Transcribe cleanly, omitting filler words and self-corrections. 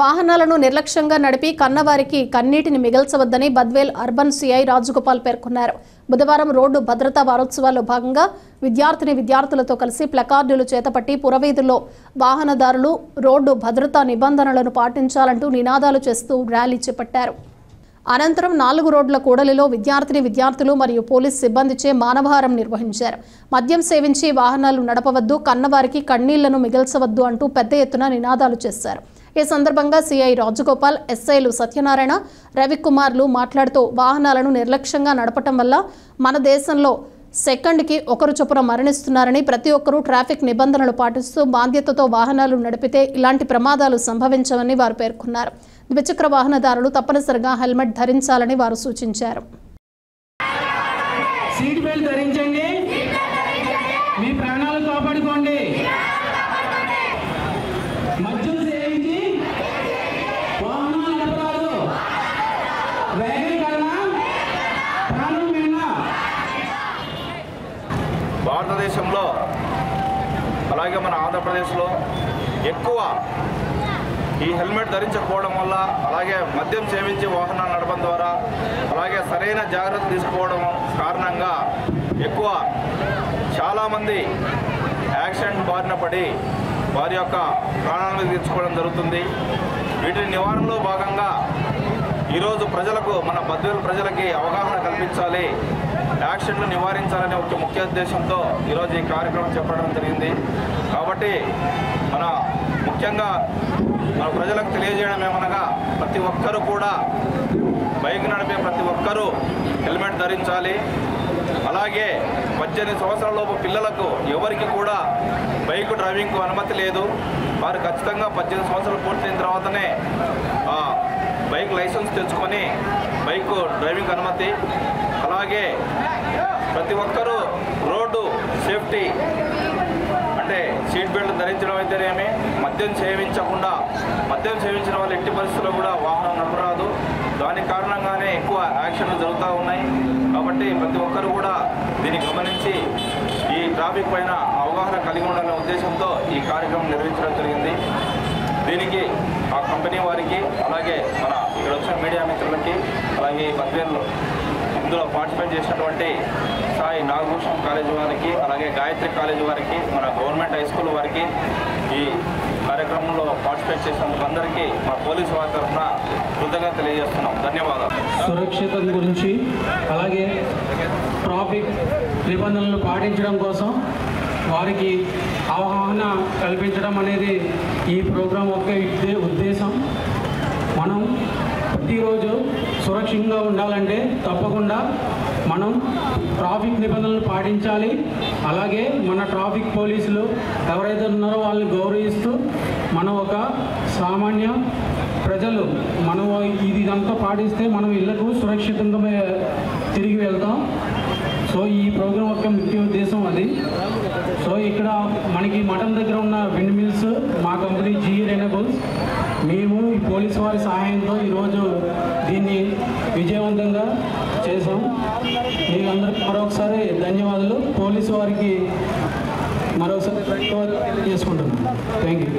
వాహనాలను నిర్లక్ష్యంగా నడిపి కన్నవారికి కన్నీటిని మిగల్చవద్దని బద్వేల్ అర్బన్ సిఐ రాజగోపాల్ పేర్కొన్నారు. బుధవారం రోడ్డు భద్రతా వారోత్సవాల్లో భాగంగా విద్యార్థులతో కలిసి ప్లకార్డులు చేతపట్టి పురవీధుల్లో వాహనదారులు రోడ్డు భద్రతా నిబంధనలను పాటించాలంటూ నినాదాలు చేస్తూ ర్యాలీ చేపట్టారు. అనంతరం 4 రోడ్ల కూడలిలో విద్యార్థులు మరియు పోలీస్ సిబ్బందిచే మానవహారం నిర్వహించారు. మద్యం సేవించి వాహనాలు నడపవద్దు, కన్నవారికి కన్నీళ్లను మిగల్చవద్దు అంటూ పెద్ద ఎత్తున నినాదాలు చేశారు. ఈ సందర్భంగా సిఐ రాజగోపాల్, ఎస్ఐలు సత్యనారాయణ, రవికుమార్లు మాట్లాడుతూ వాహనాలను నిర్లక్ష్యంగా నడపటం వల్ల మన దేశంలో సెకండ్కి ఒకరు చొప్పున మరణిస్తున్నారని, ప్రతి ఒక్కరూ ట్రాఫిక్ నిబంధనలు పాటిస్తూ బాధ్యతతో వాహనాలు నడిపితే ఇలాంటి ప్రమాదాలు సంభవించవని వారు పేర్కొన్నారు. ద్విచక్ర వాహనదారులు తప్పనిసరిగా హెల్మెట్ ధరించాలని వారు సూచించారు. సీట్ బెల్ట్ ధరించండి, మీ ప్రాణాలు కాపాడుకోండి. మద్యం సేవించి వాహనాలు నడపరాదు. వేగీకరణ ప్రాణం విన్న భారతదేశంలో అలాగే మన ఆంధ్రప్రదేశ్లో ఎక్కువ ఈ హెల్మెట్ ధరించకపోవడం వల్ల, అలాగే మద్యం సేవించి వాహనాలు నడపడం ద్వారా, అలాగే సరైన జాగ్రత్తలు తీసుకోవడం కారణంగా ఎక్కువ చాలామంది యాక్సిడెంట్ బారిన పడి వారి యొక్క ప్రాణాలను తీర్చుకోవడం జరుగుతుంది. వీటిని నివారణలో భాగంగా ఈరోజు ప్రజలకు, మన బద్వేలు ప్రజలకి అవగాహన కల్పించాలి, యాక్సిడెంట్లు నివారించాలనే ఒక ముఖ్య ఉద్దేశంతో ఈరోజు ఈ కార్యక్రమం చెప్పడం జరిగింది. కాబట్టి ముఖ్యంగా మన ప్రజలకు తెలియజేయడం ఏమనగా, ప్రతి ఒక్కరూ కూడా బైక్ నడిపే ప్రతి ఒక్కరూ హెల్మెట్ ధరించాలి. అలాగే 18 సంవత్సరాలలోపు పిల్లలకు ఎవరికి కూడా బైక్ డ్రైవింగ్కు అనుమతి లేదు. వారు ఖచ్చితంగా 18 సంవత్సరాలు పూర్తయిన తర్వాతనే బైక్ లైసెన్స్ తెచ్చుకొని బైక్ డ్రైవింగ్ అనుమతి. అలాగే ప్రతి ఒక్కరూ రోడ్డు సేఫ్టీ అంటే సీట్ బెల్ట్ ధరించడం అయితేనేమి, మద్యం సేవించిన వాళ్ళు ఎట్టి పరిస్థితుల్లో కూడా వాహనం నడపరాదు. దాని కారణంగానే ఎక్కువ యాక్సిడెంట్లు జరుగుతూ ఉన్నాయి. కాబట్టి ప్రతి ఒక్కరు కూడా దీన్ని గమనించి ఈ ట్రాఫిక్ పైన అవగాహన కలిగి ఉండాలనే ఉద్దేశంతో ఈ కార్యక్రమం నిర్వహించడం జరిగింది. దీనికి ఆ కంపెనీ వారికి, అలాగే మన ఇక్కడ వచ్చిన మీడియా మిత్రులకి, అలాగే ఈ బద్వేల్లో ఇందులో పార్టిసిపేట్ చేసినటువంటి సాయి నాగభూషణ్ కాలేజీ వారికి, అలాగే గాయత్రి కాలేజీ వారికి, మన గవర్నమెంట్ హై స్కూల్ వారికి, ఈ కార్యక్రమంలో పార్టిసిపేట్ చేసినందుకు అందరికీ మా పోలీసు వారి తరఫున కృతజ్ఞతలు తెలియజేస్తున్నాం. ధన్యవాదాలు. సురక్షితం గురించి, అలాగే ట్రాఫిక్ నిబంధనలు పాటించడం కోసం వారికి అవగాహన కల్పించడం అనేది ఈ ప్రోగ్రాం యొక్క ఉద్దేశం. మనం ప్రతిరోజు సురక్షితంగా ఉండాలంటే తప్పకుండా మనం ట్రాఫిక్ నిబంధనలు పాటించాలి. అలాగే మన ట్రాఫిక్ పోలీసులు ఎవరైతే ఉన్నారో వాళ్ళని గౌరవిస్తూ మనం ఒక సామాన్య ప్రజలు మనం ఇదంతా పాటిస్తే మనం ఇళ్లకు సురక్షితంగా తిరిగి వెళ్తాం. సో ఈ ప్రోగ్రాం యొక్క ముఖ్య ఉద్దేశం అది. సో ఇక్కడ మనకి మఠం దగ్గర ఉన్న విండ్ మిల్స్ మా కంపెనీ జీ రెన్యూబుల్స్, మేము ఈ పోలీసు వారి సహాయంతో ఈరోజు దీన్ని విజయవంతంగా చేసాం. మీకు అందరికీ మరొకసారి ధన్యవాదాలు. పోలీసు వారికి మరొకసారి ధన్యవాదాలు తెలియజేసుకుంటున్నాం. Thank you.